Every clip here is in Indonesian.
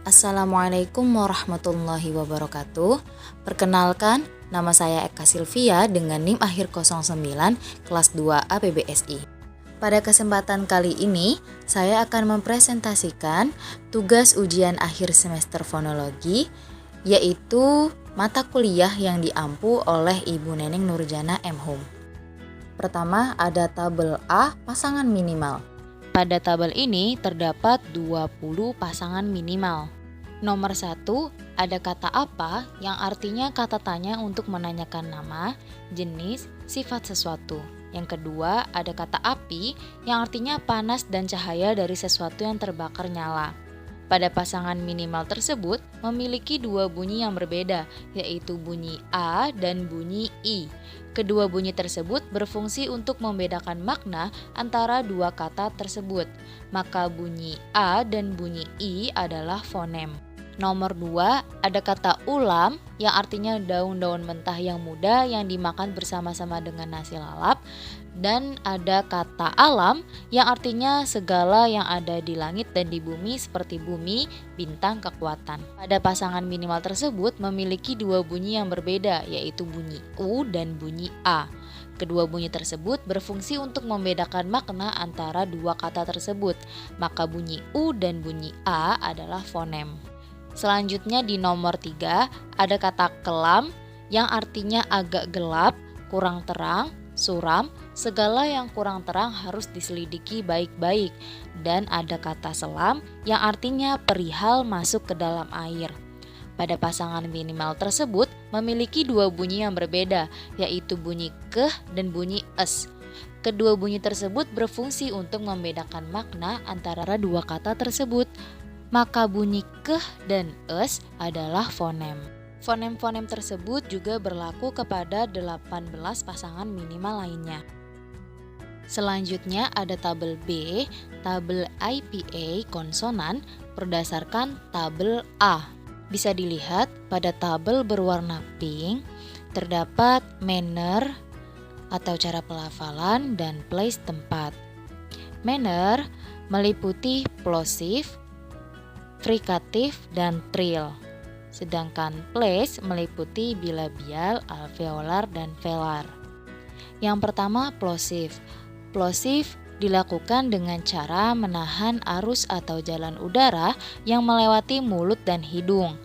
Assalamualaikum warahmatullahi wabarakatuh. Perkenalkan, nama saya Eka Silvia dengan NIM akhir 09 kelas 2 APBSI. Pada kesempatan kali ini, saya akan mempresentasikan tugas ujian akhir semester fonologi, yaitu mata kuliah yang diampu oleh Ibu Neneng Nurjana M. Hum. Pertama, ada tabel A, pasangan minimal. Pada tabel ini terdapat 20 pasangan minimal. Nomor 1, ada kata apa yang artinya kata tanya untuk menanyakan nama, jenis, sifat sesuatu. Yang kedua, ada kata api yang artinya panas dan cahaya dari sesuatu yang terbakar nyala. Pada pasangan minimal tersebut memiliki dua bunyi yang berbeda, yaitu bunyi A dan bunyi I. Kedua bunyi tersebut berfungsi untuk membedakan makna antara dua kata tersebut. Maka bunyi A dan bunyi I adalah fonem. Nomor 2, ada kata ulam yang artinya daun-daun mentah yang muda yang dimakan bersama-sama dengan nasi lalap. Dan ada kata alam yang artinya segala yang ada di langit dan di bumi seperti bumi, bintang, kekuatan. Pada pasangan minimal tersebut memiliki dua bunyi yang berbeda, yaitu bunyi U dan bunyi A. Kedua bunyi tersebut berfungsi untuk membedakan makna antara dua kata tersebut. Maka bunyi U dan bunyi A adalah fonem. Selanjutnya di nomor 3, ada kata kelam yang artinya agak gelap, kurang terang, suram, segala yang kurang terang harus diselidiki baik-baik. Dan ada kata selam yang artinya perihal masuk ke dalam air. Pada pasangan minimal tersebut memiliki dua bunyi yang berbeda, yaitu bunyi keh dan bunyi es. Kedua bunyi tersebut berfungsi untuk membedakan makna antara dua kata tersebut. Maka bunyi keh dan es adalah fonem. Fonem-fonem tersebut juga berlaku kepada 18 pasangan minimal lainnya. Selanjutnya ada tabel B, tabel IPA konsonan berdasarkan tabel A. Bisa dilihat pada tabel berwarna pink terdapat manner atau cara pelafalan dan place tempat. Manner meliputi plosive, frikatif, dan trill. Sedangkan place meliputi bilabial, alveolar, dan velar. Yang pertama plosive. Plosive dilakukan dengan cara menahan arus atau jalan udara yang melewati mulut dan hidung.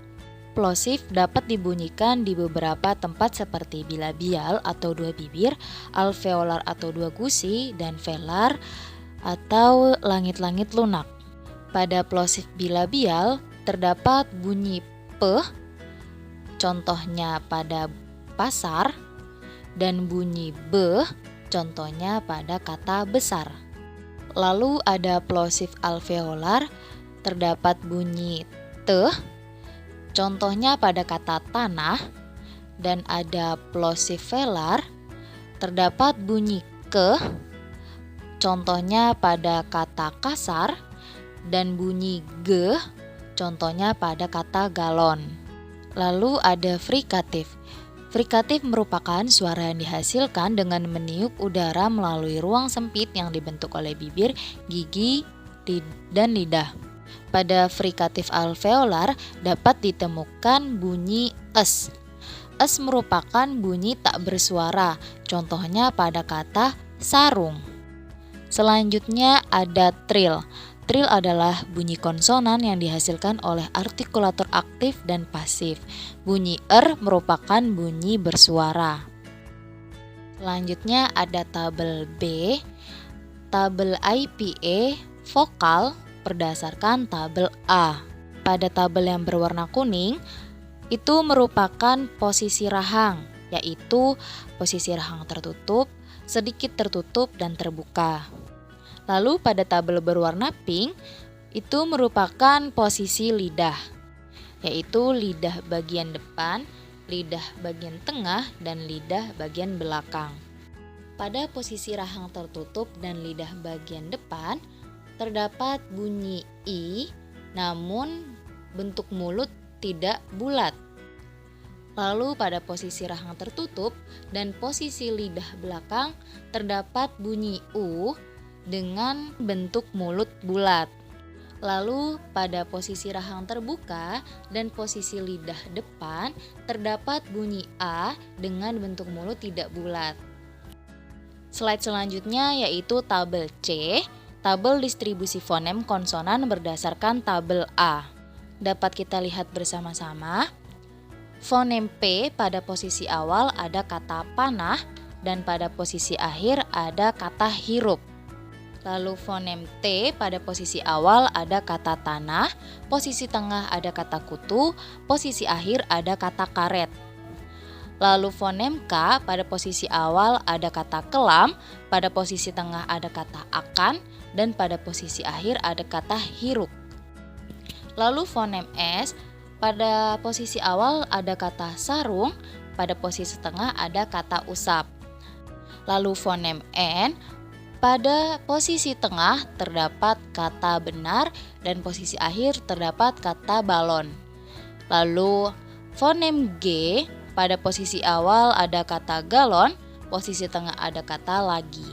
Plosive dapat dibunyikan di beberapa tempat seperti bilabial atau dua bibir, alveolar atau dua gusi, dan velar atau langit-langit lunak. Pada plosive bilabial terdapat bunyi P, contohnya pada pasar, dan bunyi B, contohnya pada kata besar. Lalu ada plosive alveolar, terdapat bunyi T, contohnya pada kata tanah, dan ada plosive velar, terdapat bunyi K, contohnya pada kata kasar, dan bunyi G, contohnya pada kata galon. Lalu ada frikatif. Frikatif merupakan suara yang dihasilkan dengan meniup udara melalui ruang sempit yang dibentuk oleh bibir, gigi, dan lidah. Pada frikatif alveolar dapat ditemukan bunyi es. Es merupakan bunyi tak bersuara, contohnya pada kata sarung. Selanjutnya ada trill. Trill adalah bunyi konsonan yang dihasilkan oleh artikulator aktif dan pasif. Bunyi merupakan bunyi bersuara. Selanjutnya ada tabel B, tabel IPA vokal berdasarkan tabel A. Pada tabel yang berwarna kuning, itu merupakan posisi rahang, yaitu posisi rahang tertutup, sedikit tertutup, dan terbuka. Lalu pada tabel berwarna pink itu merupakan posisi lidah, yaitu lidah bagian depan, lidah bagian tengah, dan lidah bagian belakang. Pada posisi rahang tertutup dan lidah bagian depan terdapat bunyi I, namun bentuk mulut tidak bulat. Lalu pada posisi rahang tertutup dan posisi lidah belakang terdapat bunyi U dengan bentuk mulut bulat. Lalu pada posisi rahang terbuka dan posisi lidah depan terdapat bunyi A dengan bentuk mulut tidak bulat. Slide selanjutnya yaitu tabel C, tabel distribusi fonem konsonan berdasarkan tabel A. Dapat kita lihat bersama-sama. Fonem P pada posisi awal ada kata panah dan pada posisi akhir ada kata hirup. Lalu fonem T pada posisi awal ada kata tanah, posisi tengah ada kata kutu, posisi akhir ada kata karet. Lalu fonem K pada posisi awal ada kata kelam, pada posisi tengah ada kata akan, dan pada posisi akhir ada kata hirup. Lalu fonem S pada posisi awal ada kata sarung, pada posisi tengah ada kata usap. Lalu fonem N pada posisi tengah terdapat kata benar dan posisi akhir terdapat kata balon. Lalu fonem G pada posisi awal ada kata galon, posisi tengah ada kata lagi.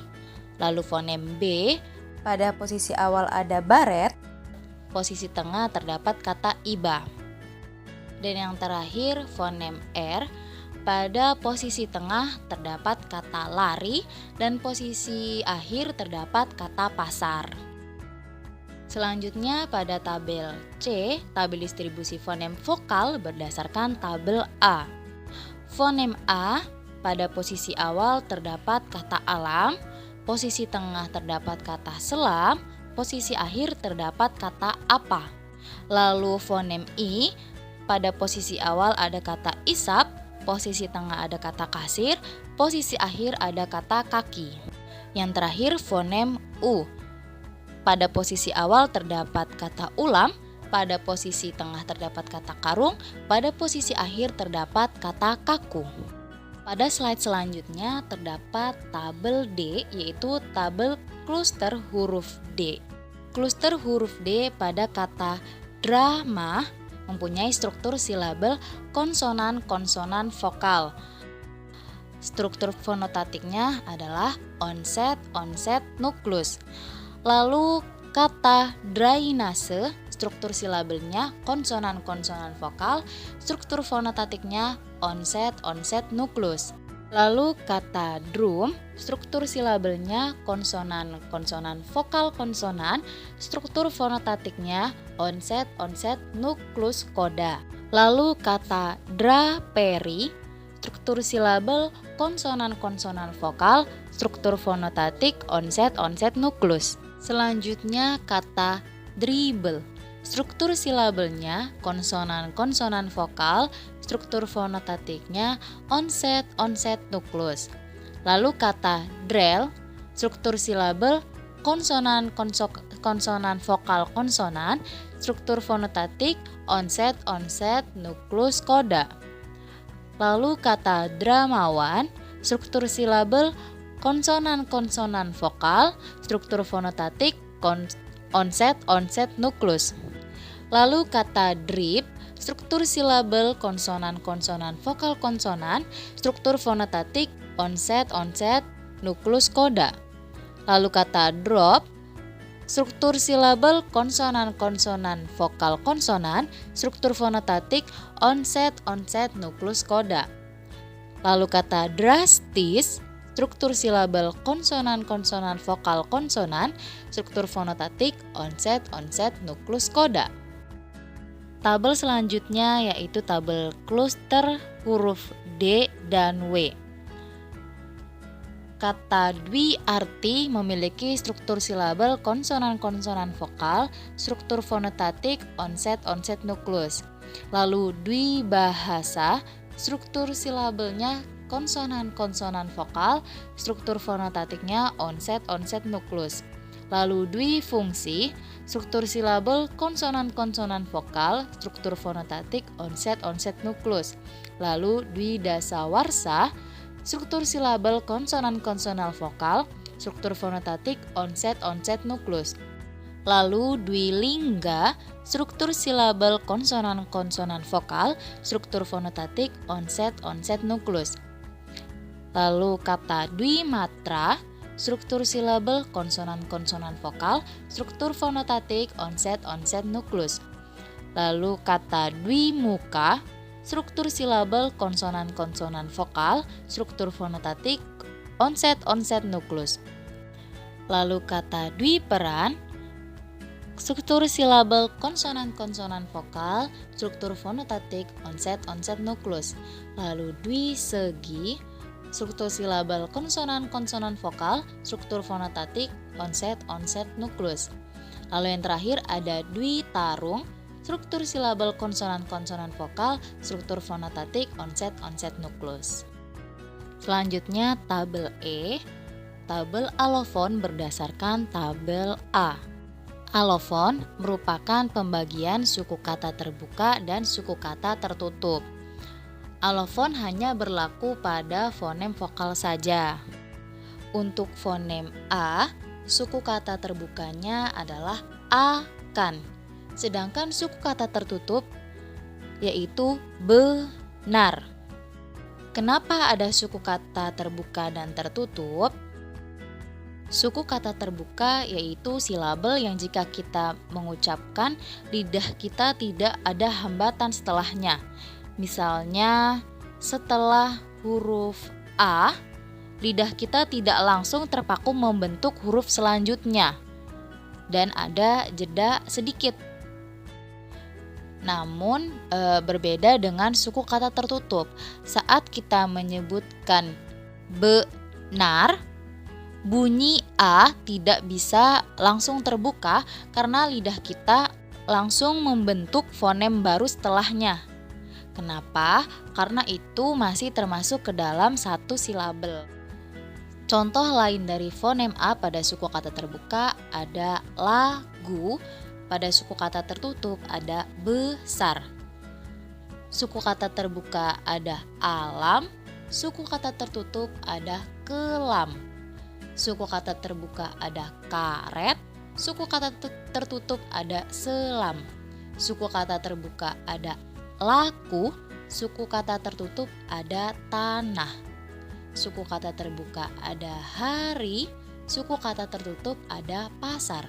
Lalu fonem B pada posisi awal ada baret, posisi tengah terdapat kata iba. Dan yang terakhir fonem R pada posisi tengah terdapat kata lari dan posisi akhir terdapat kata pasar. Selanjutnya pada tabel C, tabel distribusi fonem vokal berdasarkan tabel A. Fonem A pada posisi awal terdapat kata alam, posisi tengah terdapat kata selam, posisi akhir terdapat kata apa. Lalu fonem I pada posisi awal ada kata isap, posisi tengah ada kata kasir, posisi akhir ada kata kaki. Yang terakhir fonem U. Pada posisi awal terdapat kata ulam, pada posisi tengah terdapat kata karung, pada posisi akhir terdapat kata kaku. Pada slide selanjutnya terdapat tabel D, yaitu tabel kluster huruf D. Kluster huruf D pada kata drama mempunyai struktur silabel konsonan-konsonan vokal. Struktur fonotatiknya adalah onset, onset, nuklus. Lalu kata drainase, struktur silabelnya konsonan-konsonan vokal, struktur fonotatiknya onset, onset, nuklus. Lalu kata drum, struktur silabelnya konsonan-konsonan vokal konsonan, struktur fonotatiknya onset, onset, nuklus, koda. Lalu kata draperi, struktur silabel konsonan-konsonan vokal, struktur fonotatik onset, onset, nuklus. Selanjutnya kata dribble, struktur silabelnya konsonan-konsonan vokal, struktur fonotatiknya onset, onset, nuklus. Lalu kata drell, struktur silabel konsonan vokal konsonan, struktur fonotatik onset, onset, nuklus, koda. Lalu kata dramawan, struktur silabel konsonan vokal, struktur fonotatik onset, onset, nuklus. Lalu kata drip, struktur silabel konsonan vokal konsonan, struktur fonotatik onset, onset, nuklus, koda. Lalu kata drop, struktur silabel konsonan vokal konsonan, struktur fonotatik onset, onset, nuklus, koda. Lalu kata drastis, struktur silabel konsonan vokal konsonan, struktur fonotatik onset, onset, nuklus, koda. Tabel selanjutnya yaitu tabel kluster huruf D dan W. Kata dwi arti memiliki struktur silabel konsonan vokal, struktur fonotatik onset, onset, nuklus. Lalu dwi bahasa, struktur silabelnya konsonan vokal, struktur fonotatiknya onset, onset, nuklus. Lalu dwi fungsi, struktur silabel konsonan vokal, struktur fonotatik onset, onset, nuklus. Lalu dwi dasawarsa, struktur silabel konsonan vokal, struktur fonotatik onset, onset, nuklus. Lalu dwi lingga, struktur silabel konsonan vokal, struktur fonotatik onset, onset, nuklus. Lalu kata dwi matra, struktur silabel konsonan-konsonan vokal, struktur fonotatik onset-onset nukleus. Lalu kata dwimuka, struktur silabel konsonan-konsonan vokal, struktur fonotatik onset-onset nukleus. Lalu kata dwiperan, struktur silabel konsonan-konsonan vokal, struktur fonotatik onset-onset nukleus. Lalu dwisegi, struktur silabel konsonan-konsonan vokal, struktur fonotatik onset-onset nukleus. Lalu yang terakhir ada dwitarung, struktur silabel konsonan-konsonan vokal, struktur fonotatik onset-onset nukleus. Selanjutnya tabel E, tabel alofon berdasarkan tabel A. Alofon merupakan pembagian suku kata terbuka dan suku kata tertutup. Alofon hanya berlaku pada fonem vokal saja. Untuk fonem A, suku kata terbukanya adalah akan. Sedangkan suku kata tertutup yaitu benar. Kenapa ada suku kata terbuka dan tertutup? Suku kata terbuka yaitu silabel yang jika kita mengucapkan, lidah kita tidak ada hambatan setelahnya. Misalnya, setelah huruf A, lidah kita tidak langsung terpaku membentuk huruf selanjutnya dan ada jeda sedikit. Namun berbeda dengan suku kata tertutup. Saat kita menyebutkan benar, bunyi A tidak bisa langsung terbuka karena lidah kita langsung membentuk fonem baru setelahnya. Kenapa? Karena itu masih termasuk ke dalam satu silabel. Contoh lain dari fonem A pada suku kata terbuka ada lagu, pada suku kata tertutup ada besar. Suku kata terbuka ada alam, suku kata tertutup ada kelam. Suku kata terbuka ada karet, suku kata tertutup ada selam. Suku kata terbuka ada laku, suku kata tertutup ada tanah. Suku kata terbuka ada hari, suku kata tertutup ada pasar.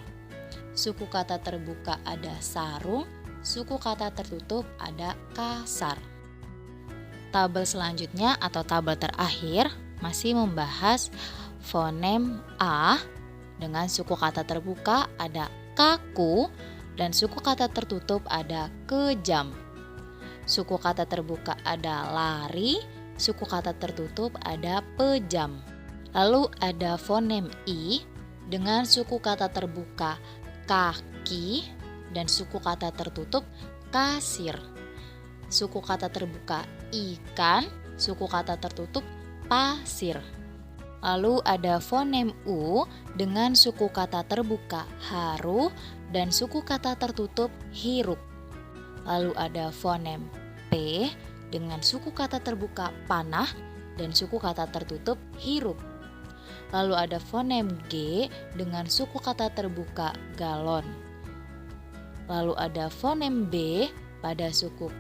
Suku kata terbuka ada sarung, suku kata tertutup ada kasar. Tabel selanjutnya atau tabel terakhir masih membahas fonem A dengan suku kata terbuka ada kaku dan suku kata tertutup ada kejam. Suku kata terbuka ada lari, suku kata tertutup ada pejam. Lalu ada fonem I dengan suku kata terbuka kaki dan suku kata tertutup kasir. Suku kata terbuka ikan, suku kata tertutup pasir. Lalu ada fonem U dengan suku kata terbuka haru dan suku kata tertutup hirup. Lalu ada fonem P dengan suku kata terbuka panah dan suku kata tertutup hirup. Lalu ada fonem G dengan suku kata terbuka galon. Lalu ada fonem B pada suku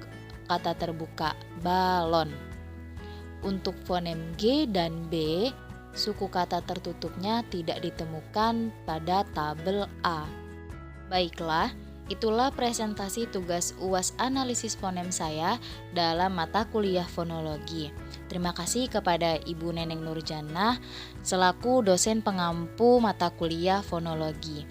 kata terbuka balon. Untuk fonem G dan B, suku kata tertutupnya tidak ditemukan pada tabel A. Baiklah, itulah presentasi tugas UAS analisis fonem saya dalam mata kuliah fonologi. Terima kasih kepada Ibu Neneng Nurjannah selaku dosen pengampu mata kuliah fonologi.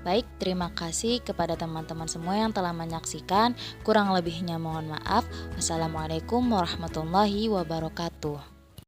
Baik, terima kasih kepada teman-teman semua yang telah menyaksikan. Kurang lebihnya mohon maaf. Wassalamualaikum warahmatullahi wabarakatuh.